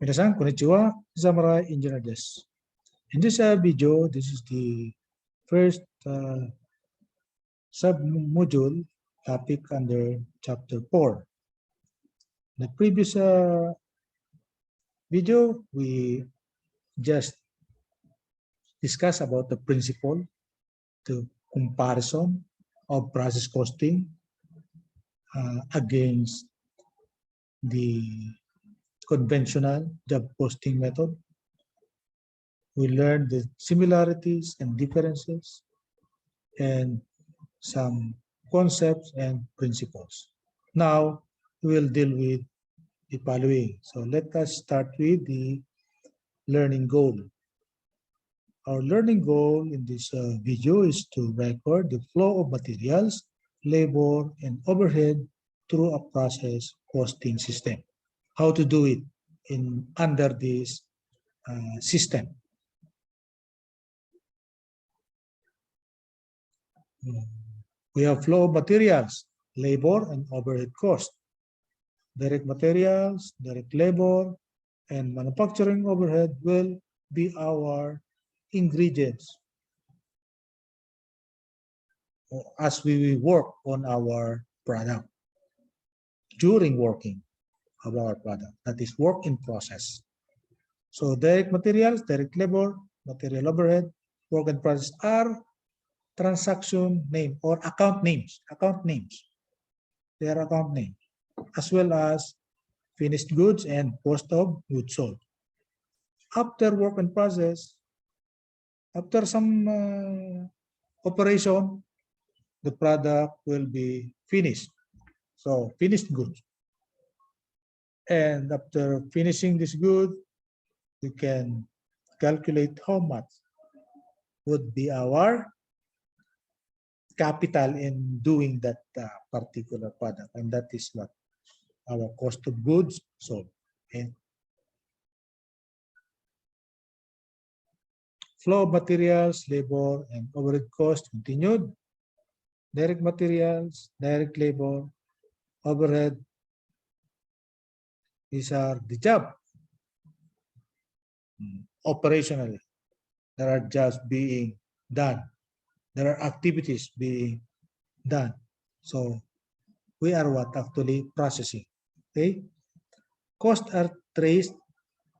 Minasan, konnichiwa, Zamurai Engineer desu. In this video, this is the first sub-module topic under chapter 4. The previous video, we just discussed about the principle, the comparison of process costing against the conventional job costing method. We learned the similarities and differences and some concepts and principles. Now we will deal with the following. So let us start with the learning goal. Our learning goal in this video is to record the flow of materials, labor, and overhead through a process costing system. How to do it under this system. We have flow of materials, labor, and overhead cost. Direct materials, direct labor, and manufacturing overhead will be our ingredients as we work on our product, during working of our product, that is work in process. So direct materials, direct labor, material overhead, work in process are transaction name or account names. They are account names, as well as finished goods and cost of goods sold. After work in process, after some operation, the product will be finished. So finished goods. And after finishing this good, you can calculate how much would be our capital in doing that particular product. And that is what our cost of goods sold. Okay. Flow of materials, labor, and overhead cost continued. Direct materials, direct labor, overhead. These are the job. Operationally, there are jobs being done. There are activities being done. So we are what actually processing. Okay. Costs are traced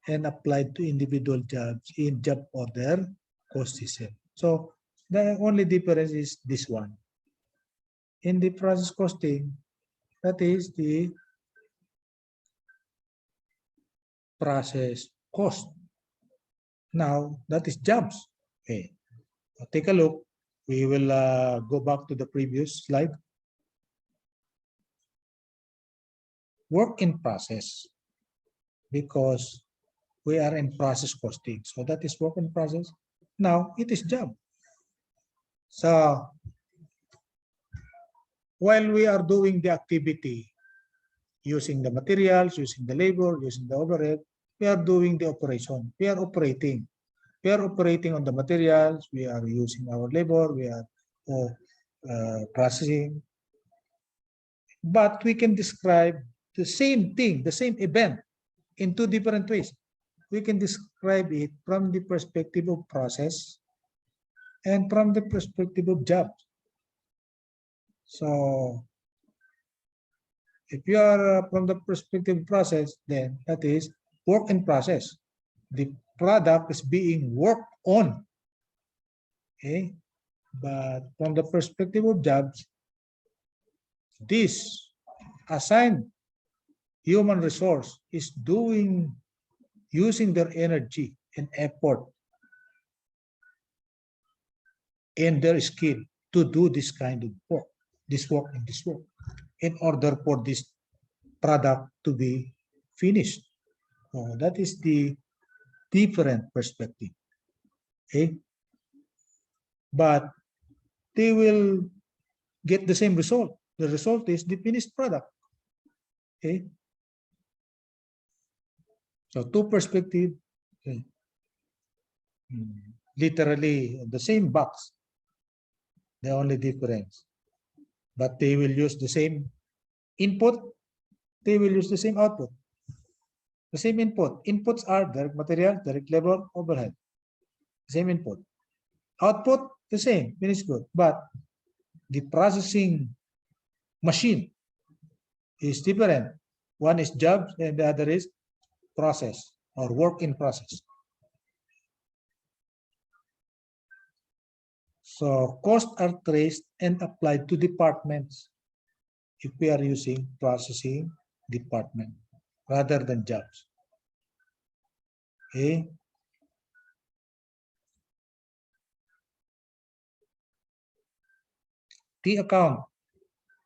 and applied to individual jobs in job order cost system. So the only difference is this one. In the process costing, that is the process cost. Now that is jobs. Okay. Now, take a look. We will go back to the previous slide. Work in process, because we are in process costing. So that is work in process. Now it is job. So while we are doing the activity, using the materials, using the labor, using the overhead, we are doing the operation. We are operating. We are operating on the materials. We are using our labor. We are processing. But we can describe the same thing, the same event in two different ways. We can describe it from the perspective of process and from the perspective of job. So if you are from the perspective of process, then that is work in process. The product is being worked on. Okay. But from the perspective of jobs, this assigned human resource is using their energy and effort and their skill to do this kind of work, in order for this product to be finished. So that is the different perspective. Okay. But they will get the same result. The result is the finished product. Okay. So two perspectives, okay. Literally the same box. The only difference. But they will use the same input. They will use the same output. The same input. Inputs are direct material, direct labor, overhead. Same input. Output, the same, finished good. But the processing machine is different. One is jobs and the other is process or work in process. So costs are traced and applied to departments if we are using processing department rather than jobs. Okay. T account.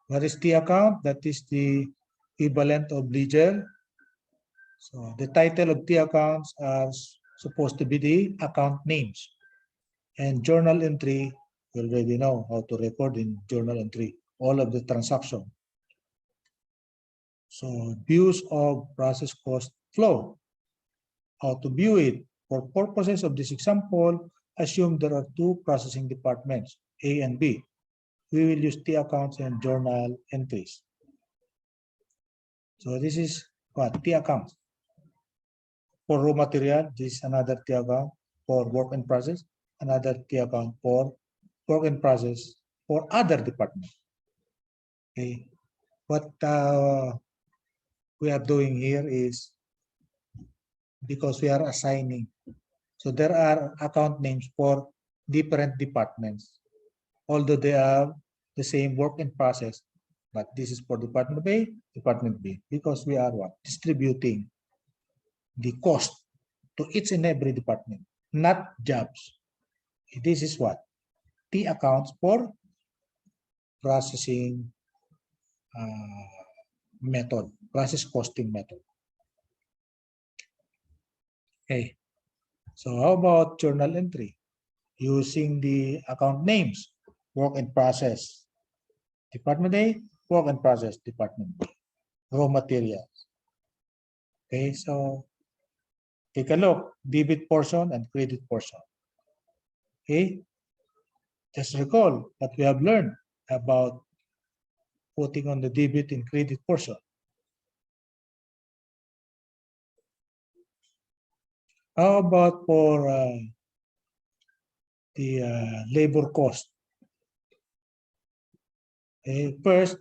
What is T account? That is the equivalent of ledger. So the title of T accounts are supposed to be the account names. And journal entry, you already know how to record in journal entry, all of the transaction. So views of process cost flow. How to view it. For purposes of this example, assume there are two processing departments, A and B. We will use T accounts and journal entries. So this is what? T accounts. For raw material, this is another T account. For work in process, another T account. For work in process for other departments. Okay. What we are doing here is because we are assigning. So there are account names for different departments, although they are the same work in process. But this is for department A, department B, because we are what? Distributing the cost to each and every department, not jobs. This is what? T accounts for processing method, process costing method. Okay. So how about journal entry? Using the account names, work in process, department A, work in process, department B, raw materials. Okay, so take a look, debit portion and credit portion. Okay, just recall what we have learned about putting on the debit and credit portion. How about for the labor cost? Okay, first,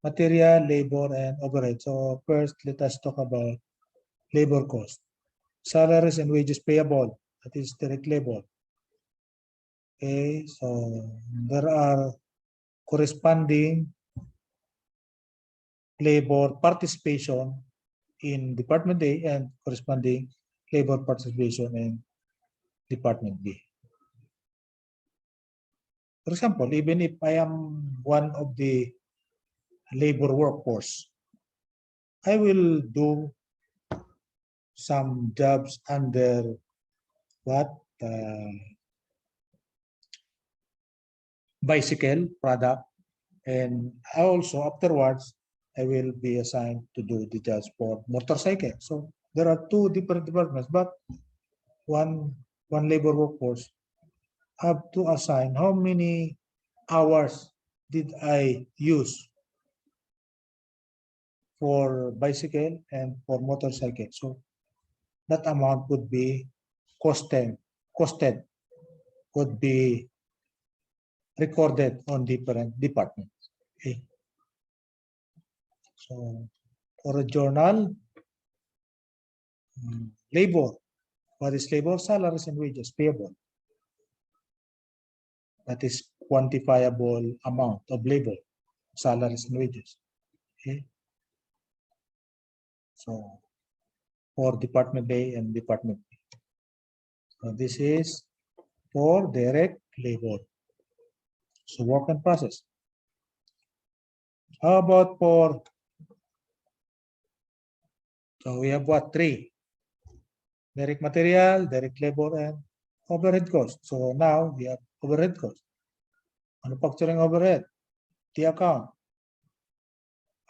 material, labor, and overhead. So first, let us talk about labor cost. Salaries and wages payable, that is direct labor. Okay, so there are corresponding labor participation in Department A and corresponding labor participation in Department B. For example, even if I am one of the labor workforce, I will do some jobs under what? Bicycle product, and also afterwards I will be assigned to do the jobs for motorcycle. So there are two different departments, but one labor workforce have to assign how many hours did I use for bicycle and for motorcycle. So that amount would be costed would be recorded on different departments. Okay. So for a journal, labor. What is labor? Salaries and wages payable. That is quantifiable amount of labor, salaries and wages. Okay. So for Department A and Department B. So this is for direct labor. So work in process. How about for, so we have what? Three. Direct material, direct labor, and overhead cost. So now we have overhead cost. Manufacturing overhead, T account.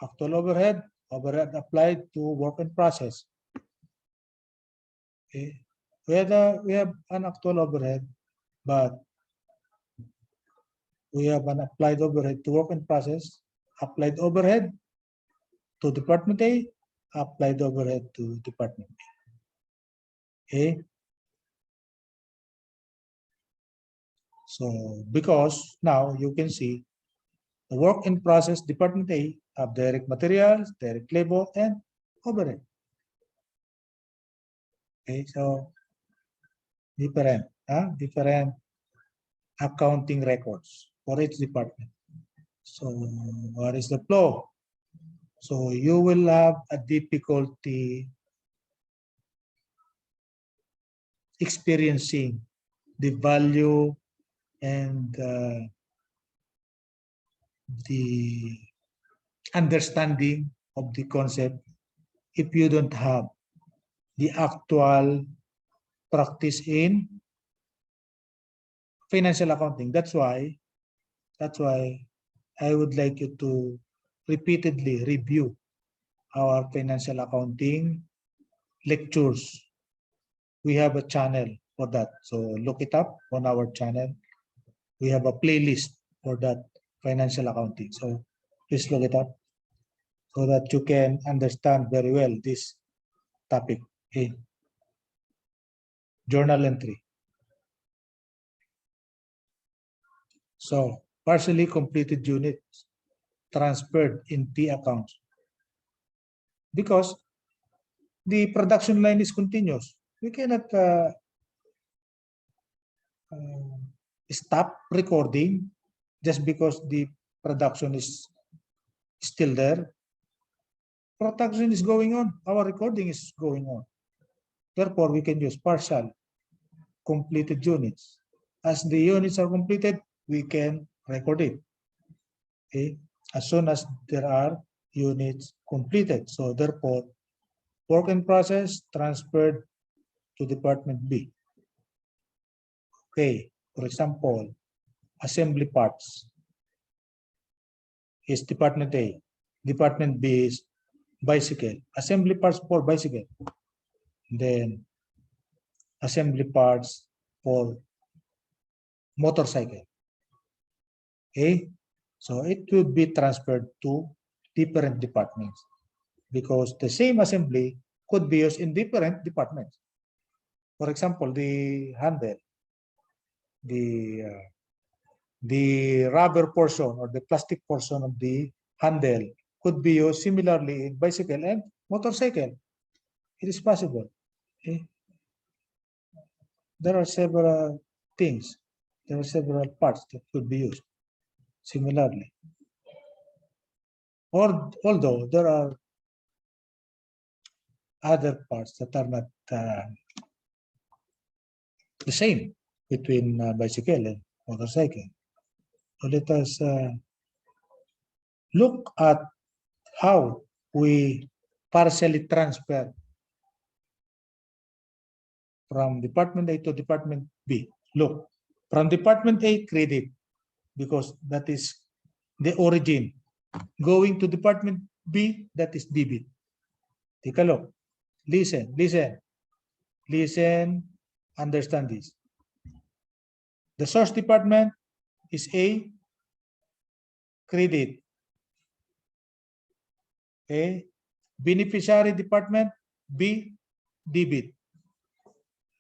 Actual overhead, overhead applied to work in process. Okay. We have an actual overhead, but we have an applied overhead to work in process, applied overhead to Department A, applied overhead to department B. Okay. So because now you can see the work in process department A have direct materials, direct labor, and overhead. Okay, so different accounting records for each department. So what is the flow? So you will have a difficulty experiencing the value and the understanding of the concept if you don't have the actual practice in financial accounting. That's why I would like you to repeatedly review our financial accounting lectures. We have a channel for that. So look it up on our channel. We have a playlist for that financial accounting. So please look it up so that you can understand very well this topic. Okay. Journal entry. So partially completed units transferred in P accounts because the production line is continuous. We cannot stop recording just because the production is still there. Production is going on. Our recording is going on. Therefore, we can use partial completed units. As the units are completed, we can record it. Okay, as soon as there are units completed. So therefore, work in process transferred to department B. Okay, for example, assembly parts is department A. Department B is bicycle. Assembly parts for bicycle. Then assembly parts for motorcycle. Okay, so it would be transferred to different departments because the same assembly could be used in different departments. For example, the handle, the rubber portion or the plastic portion of the handle could be used similarly in bicycle and motorcycle. It is possible. Okay? There are several things. There are several parts that could be used similarly. Or although there are other parts that are not the same between bicycle and motorcycle. So let us look at how we partially transfer from department A to department B. Look, from department A, credit, because that is the origin. Going to department B, that is debit. Take a look. Listen, understand this. The source department is A, credit. Okay. Beneficiary department, B, debit.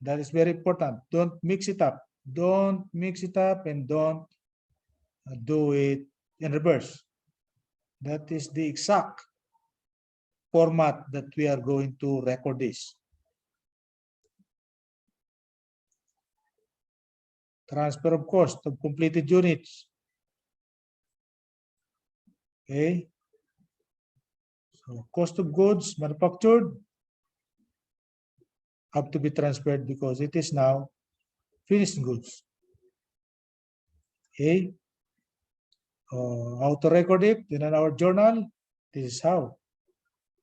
That is very important. Don't mix it up. Don't mix it up and don't do it in reverse. That is the exact format that we are going to record this. Transfer of cost of completed units. Okay. So cost of goods manufactured have to be transferred because it is now finished goods. Okay. How to record it in our journal? This is how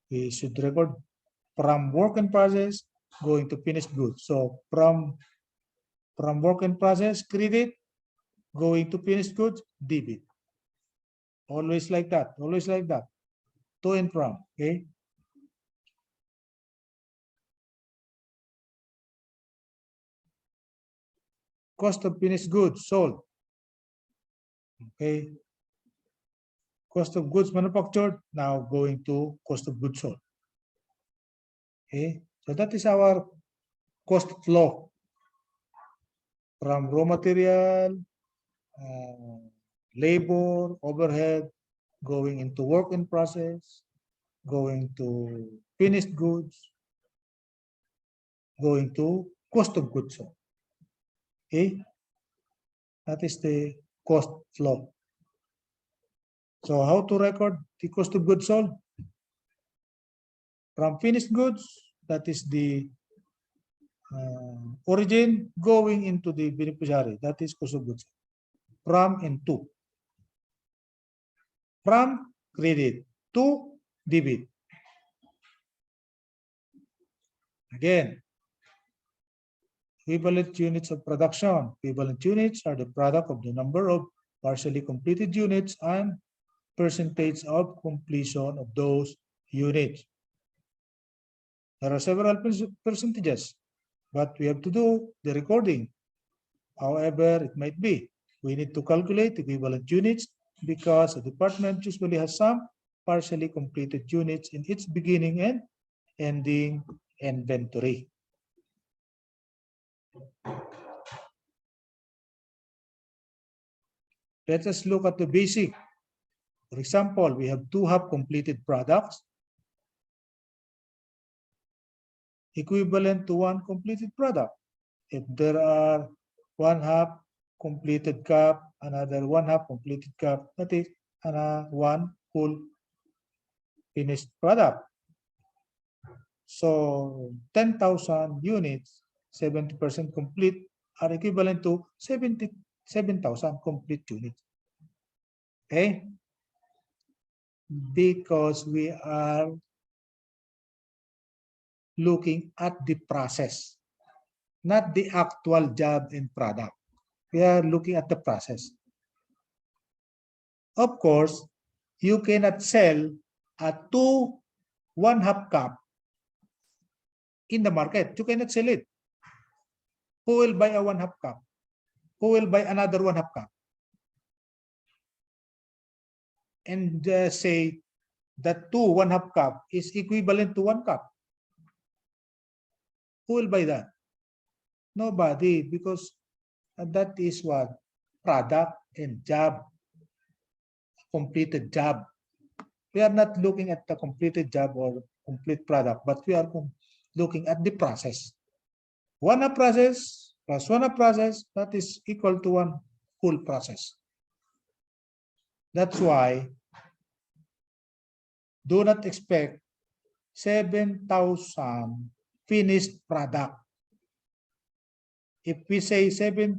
we should record from work in process going to finished goods. So from work in process, credit, going to finished goods, debit. Always like that. Always like that. To and from. Okay. Cost of finished goods sold. Okay. Cost of goods manufactured, now going to cost of goods sold. Okay, so that is our cost flow from raw material, labor, overhead, going into work in process, going to finished goods, going to cost of goods sold. Okay, that is the cost flow. So how to record the cost of goods sold? From finished goods, that is the origin going into the beneficiary, that is cost of goods. From and to. From credit to debit. Again, equivalent units of production. Equivalent units are the product of the number of partially completed units and percentage of completion of those units. There are several percentages, but we have to do the recording. However it might be, we need to calculate equivalent units because the department usually has some partially completed units in its beginning and ending inventory. Let us look at the basic. For example, we have two half completed products equivalent to one completed product. If there are one half completed cup, another one half completed cup, that is one full finished product. So 10,000 units, 70% complete, are equivalent to 77,000 complete units. Okay? Because we are looking at the process, not the actual job and product. We are looking at the process. Of course, you cannot sell a one-half cup in the market. You cannot sell it. Who will buy a one-half cup? Who will buy another one-half cup? And say that two one-half cup is equivalent to one cup. Who will buy that? Nobody, because that is what? Product and job. Completed job. We are not looking at the completed job or complete product, but we are looking at the process. One process plus one process, that is equal to one full process. That's why do not expect 7,000 finished product. If we say 70%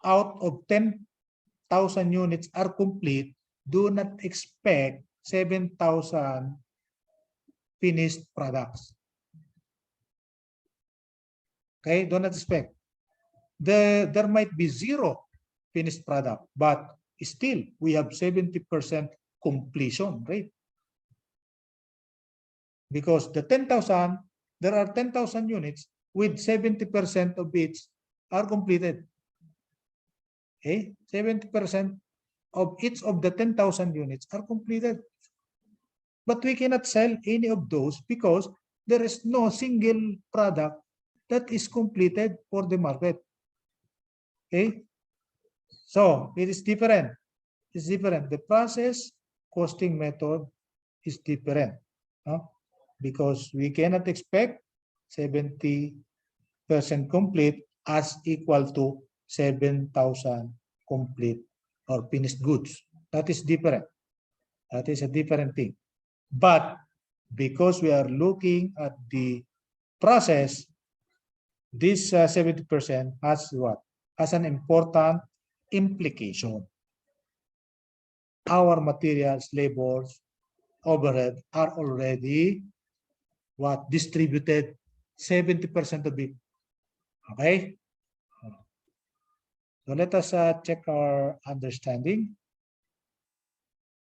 out of 10,000 units are complete, do not expect 7,000 finished products. Okay, do not expect. There might be zero finished product, but still we have 70% completion rate. Because the 10,000, there are 10,000 units with 70% of which are completed. Okay, 70% of each of the 10,000 units are completed. But we cannot sell any of those because there is no single product that is completed for the market. Okay, so it is different. It's different. The process costing method is different, because we cannot expect 70% complete as equal to 7,000 complete or finished goods. That is different. That is a different thing. But because we are looking at the process, this 70% has what? Has an important implication. Our materials, labors, overhead are already what? Distributed 70% of it. Okay? So let us check our understanding.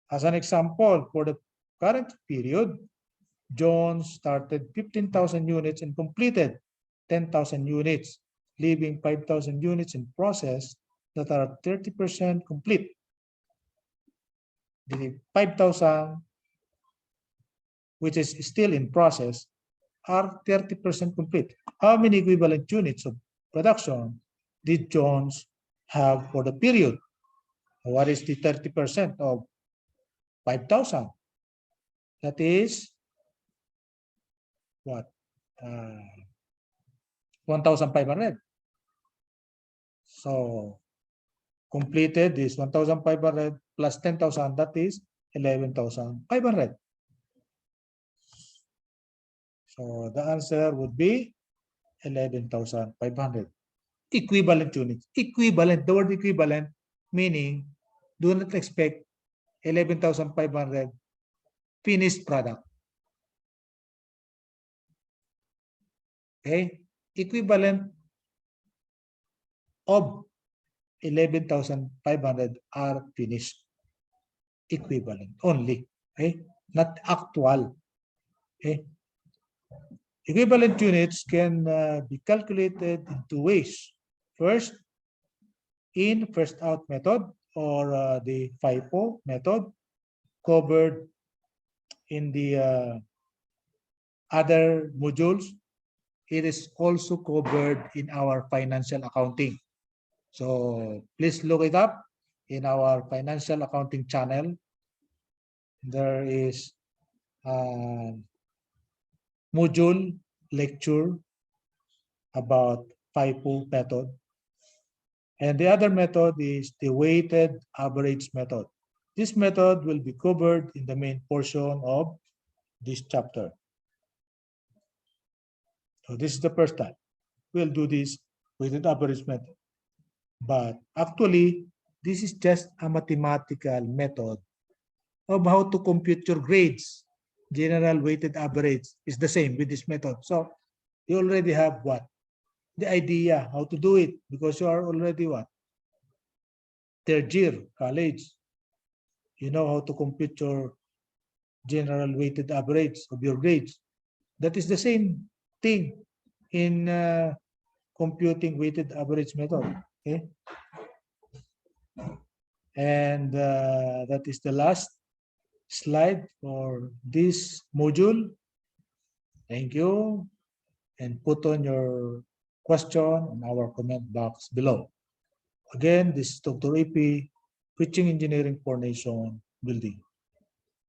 As an example, for the current period, Jones started 15,000 units and completed 10,000 units, leaving 5,000 units in process that are 30% complete. The 5,000 which is still in process, are 30% complete. How many equivalent units of production did Jones have for the period? What is the 30% of 5,000? That is what? 1,500. So completed is 1,500 plus 10,000, that is 11,500. So the answer would be 11,500. Equivalent units. Equivalent, the word equivalent, meaning do not expect 11,500 finished product. Okay, equivalent of 11,500 are finished. Equivalent only. Okay, not actual. Okay, equivalent units can be calculated in two ways. First, in first out method, or the FIFO method, covered in the other modules. It is also covered in our financial accounting. So please look it up in our financial accounting channel. There is a module lecture about FIFO method. And the other method is the weighted average method. This method will be covered in the main portion of this chapter. So this is the first time we'll do this weighted average method. But actually, this is just a mathematical method of how to compute your grades. General weighted average is the same with this method. So you already have what? The idea how to do it, because you are already what? Third year college. You know how to compute your general weighted average of your grades. That is the same thing in computing weighted average method. Okay, and that is the last slide for this module. Thank you, and put on your question in our comment box below. Again, this is Dr. EYPEI, Preaching Engineering for Nation Building.